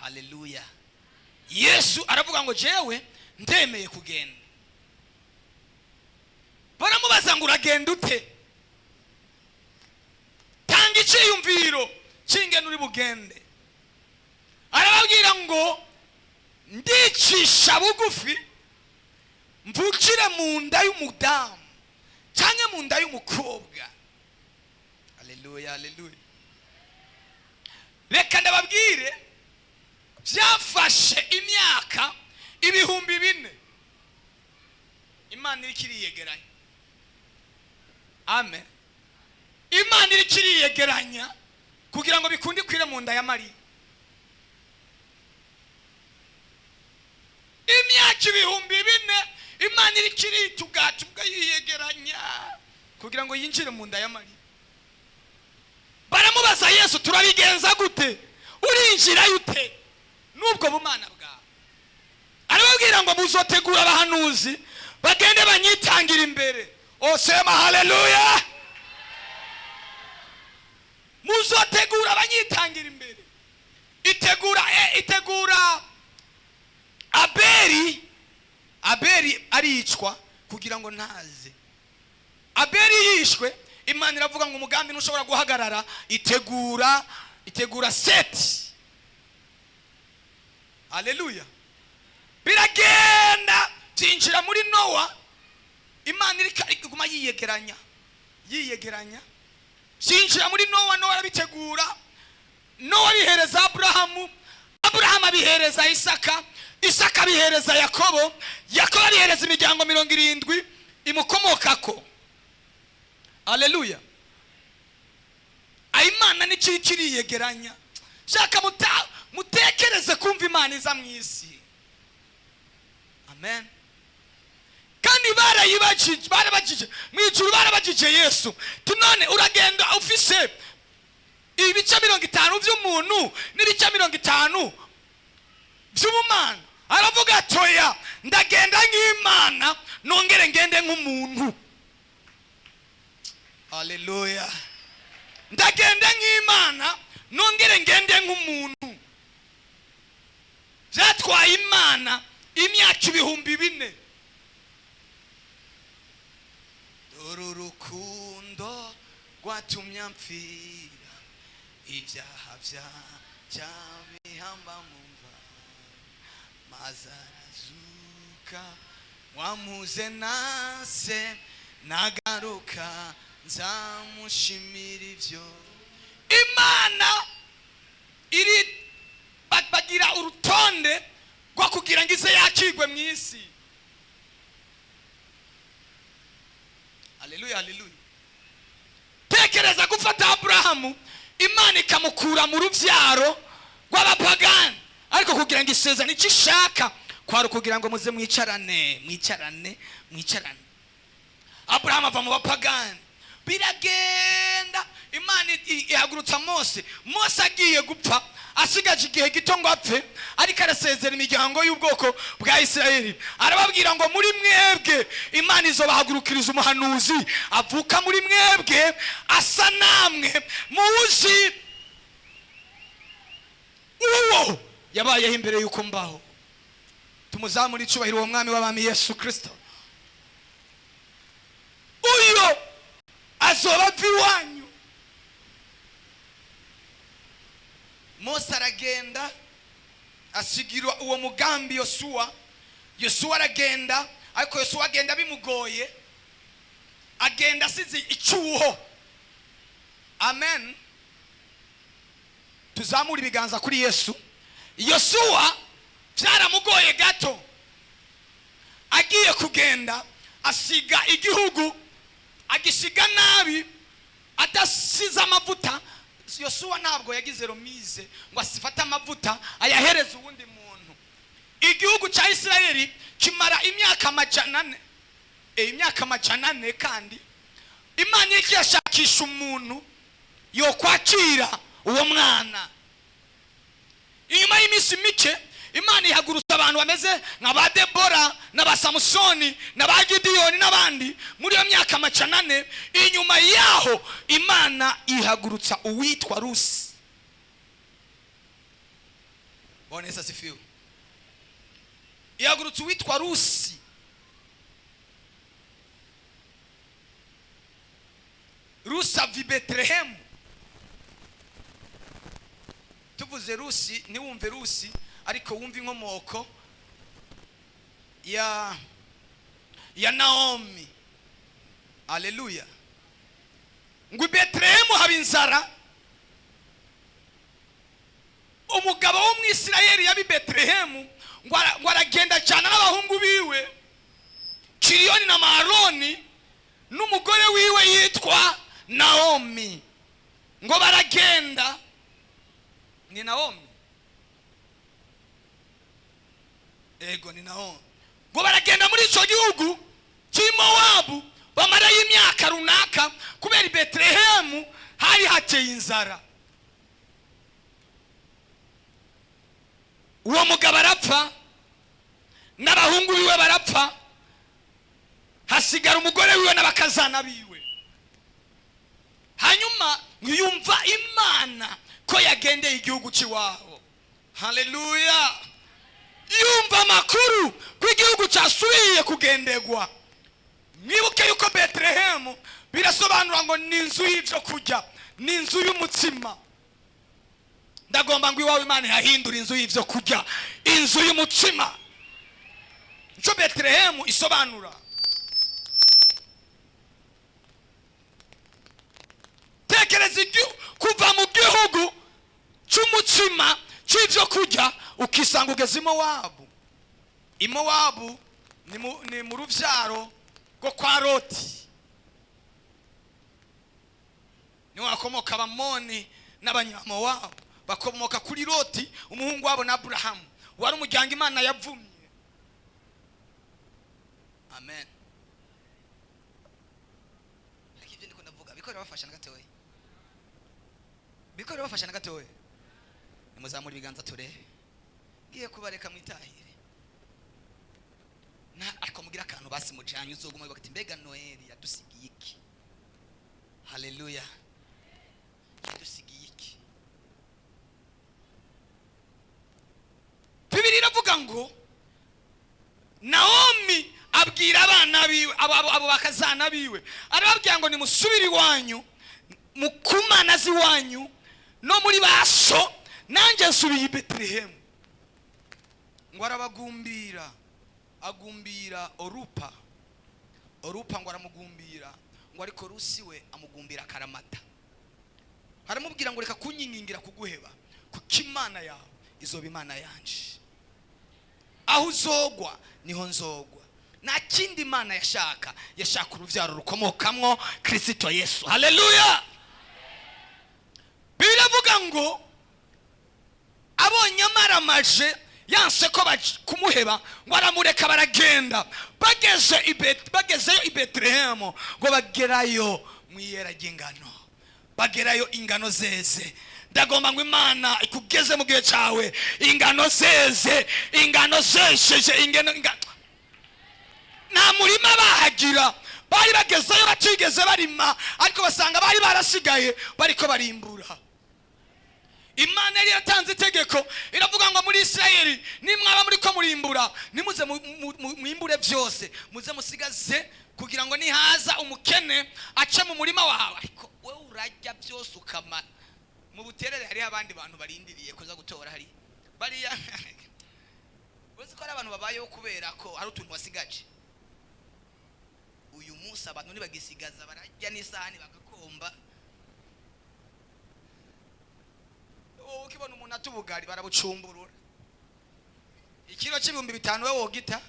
Haleluya. Yesu aravuga ngo jewe ndemeye kugenda. Baramubaza ngo uragenda ute? Tanga iciyumviro cinge nuri bugende. Arababwira ngo ndicisha bugufi mvukire mu nda y'umudamu canke mu nda y'umukobwa. Haleluya, haleluya. Reka ndababwire byafashe imyaka 4,000 Imana irikiri yegeranya. Amen. Imana irikiri yegeranya kugira ngo bikundi kwire mu nda ya Mariya. Imyaka 4,000 Imana irikiri tugatuga yiyegeranya kugira ngo yinjire mu nda ya Mariya. Baramubaza Yesu turabigenza gute? Urinjira yute nubwo bumana bwawe? Arababwira ngo muzotegura abahanuzi bagende banyitangira imbere. Osema haleluya. Muzotegura abanyitangira imbere. Itegura Abeli aricwa kugira ngo ntaze. Abeli yishwe, Imana iravuga ngo umugambi ntushobora guhagarara. Itegura Seti. Haleluya. Biragenda tinjira muri Nowa. Imana iguma yiyegeranya. Tinjira muri Nowa arabitegura. Nowa bihereza Abrahamu abihereza Isaka bihereza Yakobo bihereza imiryango 70 imukomokako. Haleluya. Imana nikiri yegeranya. Shaka mutekereze kumva Imana iza mu isi. Amen. Kandi barabajije mwijuru barabajije Yesu tunone uragenda ufise ibice 50 by'umuntu n'ibice 50 by'ubumana. Aravuga atoya ndagenda nk'Imana nongere ngende nk'umuntu. Haleluya. Ndagenda nk'Imana nongere ngende nk'umuntu. Byatwaye Imana imyaka 4,000. Urukundo rwatumye mpfira ibyaha by'abihamba mu mva mazarazuka wamuze nase nagaruka nzamushimira ivyo. Imana iri bagira urutonde rwo kugira ngo ize yakigwe mu isi. Haleluya, haleluya. Tekereza gufata Abrahamu Imana ikamukura mu rubyaro rw'abapagani ariko kugira ngo isezerano ikishaka kwari kugira ngo muze mwicarane. Abrahamu ava mu bapagani. Biragenda Imana ihagurutsa Mose agiye gupfa asigaje igihe gito ngo apfe ariko arasezera imiryango y'ubwoko bwa Isirayeli. Arababwira ngo muri mwebwe Imana izobahagurukiriza umuhanuzi avuka muri mwebwe asa namwe muzi uwo yabayeho imbere yuko mbaho. Tumuzamura icubahiro uwo mwami w'abami Yesu Kristo. Uyo azoba viwanyu. Mose aragenda asigirwa uwo mugambi Yosuwa aragenda ariko Yosuwa agenda bimugoye, agenda asize icyuho. Amen. Tuzamura ibiganza kuri Yesu. Yosuwa byaramugoye gato, agiye kugenda asiga igihugu, agisiga nabi, adasize amavuta. Yosuwa ntabwo yagize romize ngo asifata amavuta ayahereza uwundi muntu. Igihugu cya Isirayeli kimara imyaka 400 kandi Imana ikiyashakisha umuntu yo kwakira uwo mwana. Inyuma y'iminsi mike Imana ihagurutsa abantu bameze nka ba Debora na ba Samusoni na ba Gideyoni n'abandi muri iyo myaka 400. Inyuma yaho Imana ihagurutsa uwitwa Rusi. Bwana Yesu asifiwe. Yagurutse witwa Rusi. Rusi ava i Betelehemu. Tuvuze Rusi ntiwumve Rusi, ariko wumve inkomoko ya Naomi. Haleluya. Ngo i Betelehemu haba inzara. Umugabo w'umwisirayeli yabi Betelehemu ngo aragenda cyane n'abahungu biwe Kiriyoni na Maroni n'umugore wiwe yitwa Naomi. Ngo baragenda, ni Naomi, ego ni Naomi. Ngo baragenda muri icyo gihugu cy'Imowabu, bamarayo imyaka runaka kubera i Betelehemu hari hateye inzara. Uwo mugabo arapfa n'abahungu biwe barapfa, hasigara umugore wiwe n'abakazana biwe. Hanyuma yumva Imana ko yagendeye igihugu cy'iwabo. Haleluya. Yumva amakuru ko igihugu cyasubiye kugendegwa. Mwibuke yuko Betelehemu birasobanura ngo ni inzu y'ibyo kurya, ni inzu y'umutsima. Ndagomba ngo iwawe Imana yahindura inzu y'ibyo kurya, inzu y'umutsima. Nicyo Betelehemu isobanura. Tekereza kuva mu gihugu cy'umutsima cy'ibyo kurya ukisanga ugeze Mowabu. Mowabu ni mu rubyaro rwo kwa Loti. Niho hakomoka Abamoni n'Abanyamowabu, bakomoka kuri Loti umuhungu wabo na Aburahamu, wari umuryango Imana yavumye. Amen. Ibyo ndiko ndavuga bikorera bafasha na gatoya, bikorera bafasha na gatoya. Nimuzamura ibiganza turebe. Ngiye kubareka mwitahire. Ariko mugira akantu basi mujanye uzoguma bagati mbega Noeli yadusigiye iki? Haleluya. Yadusigiye iki? Bibiri iravuga ngo Naomi abwira abana biwe abo bakazana biwe, arababwira ngo nimusubire iwanyu mukumana ziwanyu no muri baso, nanjye nsubiye i Betelehemu. Ngo arabagumbira, agumbira Orupa ngo aramugumbira, ngo ariko Rusi we amugumbira akaramata. Haramubwira ngo reka kunyingingira kuguheba, kuko Imana yawe izoba Imana yanje. Aho uzogwa niho nzogwa. Nta kindi Imana yashaka urubyaro rukomokamwo Kristo Yesu. Haleluya. Biravuga ngo abonye amaramaje yanse ko kumuheba, ngo aramureka baragenda. Bagezeyo i Betelehemu, ngo bagerayo mu iyera ry'ingano, bagerayo ingano zeze. Ndagomba ngo Imana ikugeze mu gihe cyawe ingano zeze, ingano zesheje, ingano. Nta murima bahagira, bari bagezeyo batigeze barima, ariko basanga bari barasigaye bariko barimbura. Imana yari yatanze itegeko iravuga ngo muri Isirayeli nimwaba muri ko murimbura nimuze mwimbure byose, muze musigaze kugira ngo nihaza umukene ace mu murima wawe. Ariko wewe urajya byose ukamara mu buterere. Hari abandi bantu barindiriye kuza gutora hari bariya. Uzi ko ari abantu babayeho kubera ko hari utuntu wasigaje. Uyu munsi abantu nibagisigaza barajya n'isahani bagakomba. Ukibona umuntu atubugari barabucumburura. Ikiro cy'ibihumbi 5 wewe wogita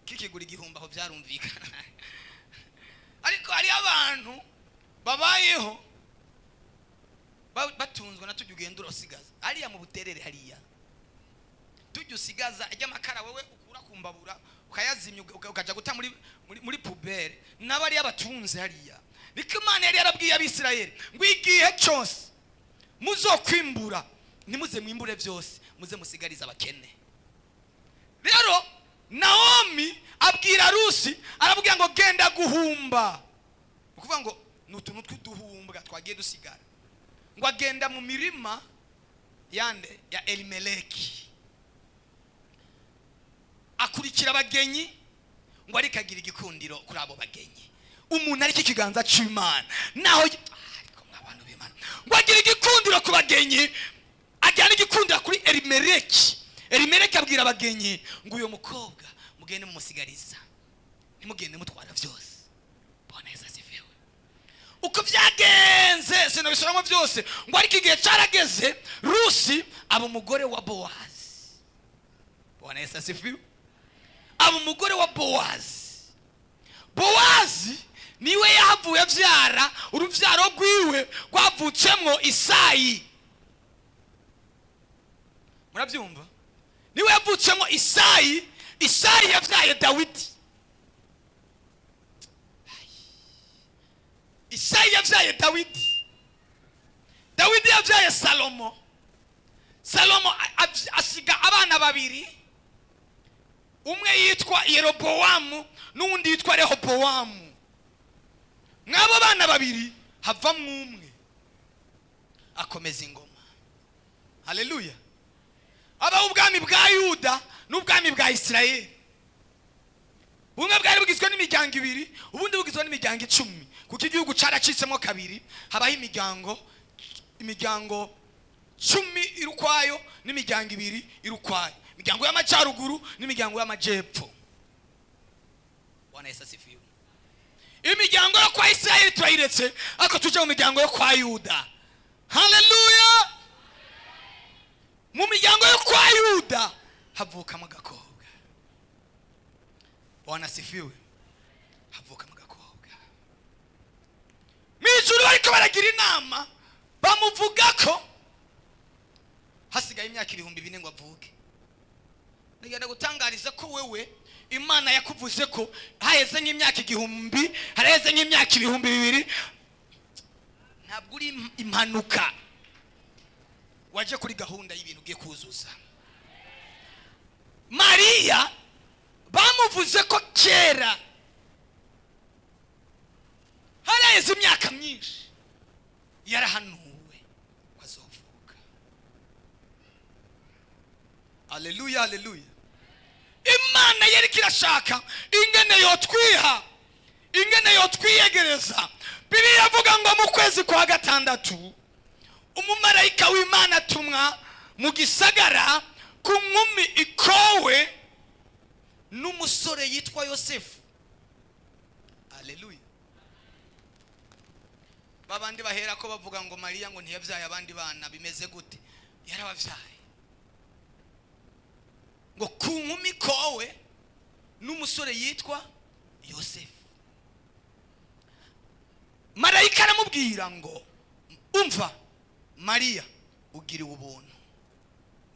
kikigura igihumbi aho byarumvikana. Ariko hari abantu babayeho batunzwe na tujya ugenda urasigaza ariya mu buterere. Hariya tujya usigaza ajya amakara wewe ukura kumbabura ukayazimya ukaja guta muri pubere. N'abari abatunze hariya. Niko Imana yari yarabwiye Abisirayeli ngo igihe cyose muzokwimbura nimuze mwimbure byose, muze musigariza abakene. Rero Naomi abwira Rusi, arabwira ngo genda guhumba. Ukuvuga ngo n'utuntu tw'uduhumbwa twagiye dusigara. Ngo agenda mu mirima yande ya Elimeleki akurikira abagenyi ngo ariko agira igikundiro kuri abo bagenyi. Umuntu ariko ikiganza cy'Imana naho ariko mw'abantu b'Imana ngo agira igikundiro ku bagenyi, ajyana igikundiro kuri Elimeleki. Elimeleki abwira abagenyi ngo uyu mukobwa mugende mumusigariza, ntimugende mutwara byose. Bwana Yesu asifiwe. Uko byagenze sinabisubiramo byose, ngo ariko igihe cyarageze Rusi aba umugore wa Bowazi. Bwana Yesu asifiwe. Aba umugore wa Bowazi. Bowazi niwe yahavuye abyara urubyaro rwiwe rwavutsemo Isayi. Murabyumva? Niwe yavutsemo Isayi. Isayi yabyaye Dawidi. Isayi yabyaye Dawidi. Dawidi yabyaye Salomo. Salomo asiga abana babiri, umwe yitwa Yerobowamu n'undi yitwa Rehobowamu. Mwabo bana babiri havamwe umwe akomeza ingoma. Haleluya. Aba ubwami bwa Yuda n'ubwami bwa Isirayeli. Bumwe bwari bugizwe n'imiryango ibiri, ubundi bugizwe n'imiryango 10. Kuko igihugu caracitsemo kabiri, habaho imiryango 10 irukwayo n'imiryango 2 irukwayo. Imiryango y'amajyaruguru n'imiryango y'amajyepfo. Bwana Yesu asifiwe. Imiryango yo kwa Isirayeli turayiretse, ariko tuje mu miryango yo kwa Yuda. Haleluya. Mu miryango yo kwa Yuda havukamo agakobwa. Bwana asifiwe. Havukamo agakobwa. Mijuru ariko baragira inama, bamuvuga ko hasigaye imyaka 4,000 ngo avuke. Nigenda gutangariza ko wewe Imana yakuvuze ko haheze nk'imyaka 1,000, hareze nk'imyaka 2,000. Ntabwo uri impanuka, waje kuri gahunda y'ibintu ugiye kuzuza. Mariya bamuvuze ko kera hareze imyaka myinshi yarahanuwe azovuka. Haleluya, haleluya. Imana yari kirashaka ingene yotwiha, ingene yotwiyegereza. Bibiliya avuga ngo mu kwezi kwa gatandatu umumarayika w'Imana atumwa mu gisagara ku nkumi ikowe n'umusore yitwa Yosefu. Haleluya. Babandi bahera ko bavuga ngo Mariya ngo ntiyabyaye abandi bana, bimeze gute? Yarabavyaye. Ngo ku nkumi ikowe n'umusore yitwa Yosefu. Marayika aramubwira ngo umva Mariya, ugiriwe ubuntu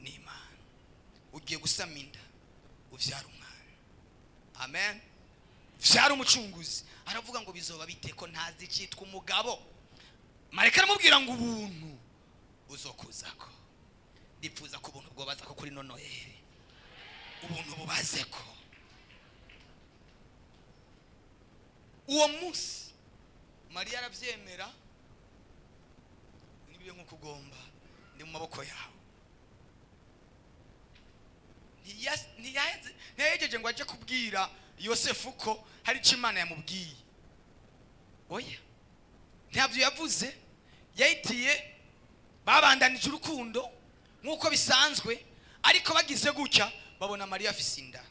n'Imana, ugiye gusama inda uvyara umwana. Amen. Vyara umucunguzi. Aravuga ngo bizoba bite ko ntazi citwa umugabo. Marayika aramubwira ngo ubuntu uzokuzako. Ndipfuza ko ubuntu bwobaza ko kuri Nonoeli. Ubuntu bubazeko. Uwo munsi Mariya aravyemera, nibiye nko kugomba ndi mu maboko yawe. Ntiyahejeje ngo aje kubwira Yosefu ko hari icyo Imana yamubwiye. Oya, ntabyo yavuze. Yahitiye babandanije urukundo nk'uko bisanzwe, ariko bagize gutya babona Mariya afise inda.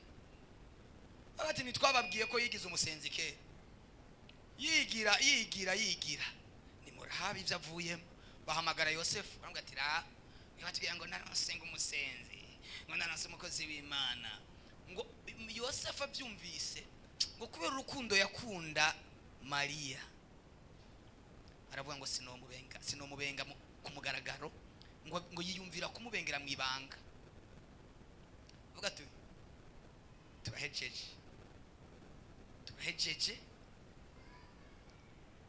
Bagati nitwababwiye ko yigize umusenzi kera. Yigira ni murahabi ibyo avuyemo. Bahamagara Yosefu bamubwira ati ra yatubwiye ngo narasenga umusenzi, ngo naranse umukozi w'Imana. Ngo Yosefu abyumvise ngo kubera urukundo yakunda Mariya, aravuga ngo sinomubenga ku mugaragaro, ngo yiyumvira kumubengera mu ibanga. Vuga ati turahejeje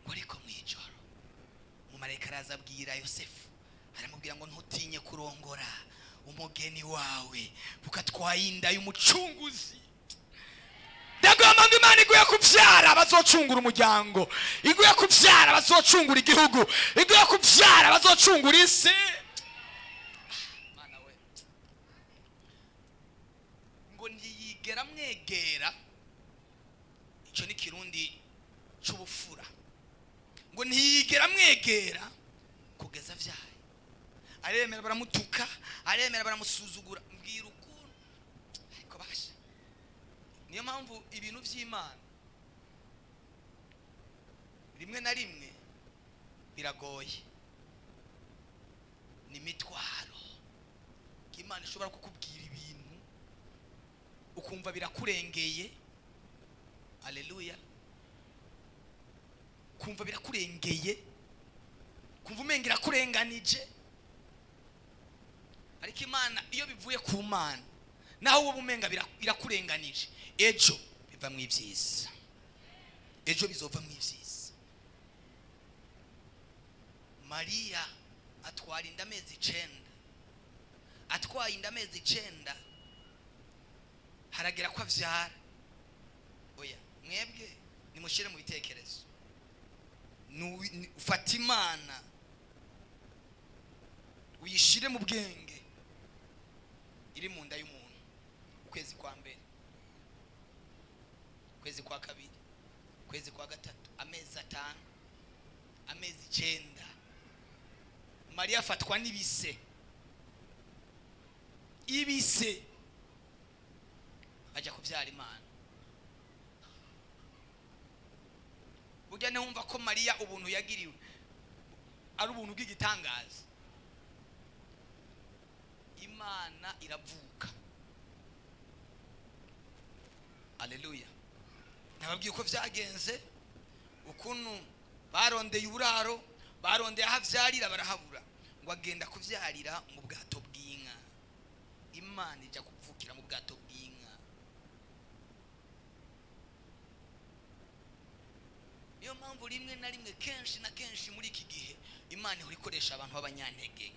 ngo ariko mwijoro umumarayika araza abwira Yosefu, aramubwira ngo ntutinye kurongora umugeni wawe ukatwaye inda y'umucunguzi. Ndagomba ngo Imana iguye kubyara bazocungura umuryango, iguye kubyara bazocungura igihugu, iguye kubyara bazocungura isi. ntiyigera mwegera. Icyo ni kirundi cy'ubufura, ngo ntiyigera mwegera kugeza vyaye. Aremera baramutuka, aremera baramusuzugura. Mbwira ukuntu ariko basha. Niyo mpamvu ibintu by'Imana rimwe na rimwe biragoye, ni mitwaro. Imana ishobora kukubwira ibintu ukumva birakurengeye. Haleluya. Kumva birakurengeye, kumva umengira kurenganije. Ariko Imana iyo bivuye ku Mana, naho wowe umenga birakurenganije, ejo biva mu ibyiza, ejo bizova mu ibyiza. Mariya atwara inda amezi 9, atwaye inda amezi 9, haragera ko avyara. Oya, mwebwe nimushire mu bitekerezo. Ufata Imana uyishire mu bwenge, iri mu nda y'umuntu. Ukwezi kwa mbere, ukwezi kwa kabiri, ukwezi kwa gatatu, amezi 5, amezi 9. Mariya afatwa n'ibise, ibise, ajya kubyara Imana. Burya ntumva ko Mariya ubuntu yagiriwe ari ubuntu bw'igitangaza. Imana iravuka. Haleluya. Nababwiye ko vyagenze, ukuntu barondeye uburaro, barondeye ahavyarira barahabura, ngo agenda kuvyarira mu bwato bw'inka. Imana ijya kuvukira mu bwato bw'inka. Niyo mpamvu rimwe na rimwe, kenshi na kenshi muri iki gihe, Imana ihora ikoresha abantu b'abanyantege,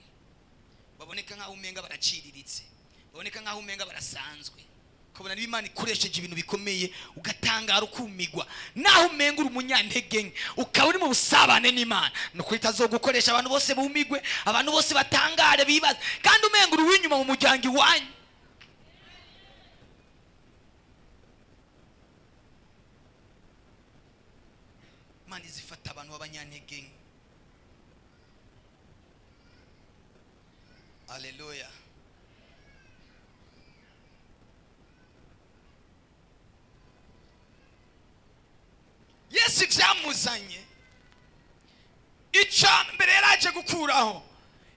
baboneka nkaho umenga baraciriritse, baboneka nkaho umenga barasanzwe. Ukabona niba Imana ikoresheje ibintu bikomeye, ugatangara ukumigwa. Naho umenga uri umunyantege, ukaba uri mu busabane n'Imana, nuko itazogukoresha abantu bose bumigwe, abantu bose batangare bibaza, kandi umenga uri winyuma mu muryango iwanyu. Imana izifata abantu b'abanyantege. Haleluya. Yesu vyamuzanye, icyo mbere yaraje gukuraho,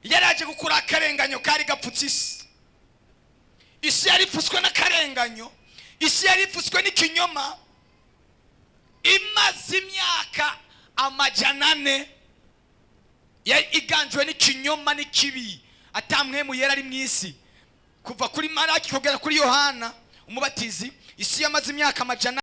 yaraje gukura akarenganyo kari gapfutse isi. Isi yari ipfutswe n'akarenganyo, isi yari ipfutswe n'ikinyoma. Imaze imyaka 400 yari iganjwe n'ikinyoma n'ikibi, atamwe mu yera ari mu isi. Kuva kuri Maraki kugera kuri Yohana Umubatizi, isi yamaze imyaka 100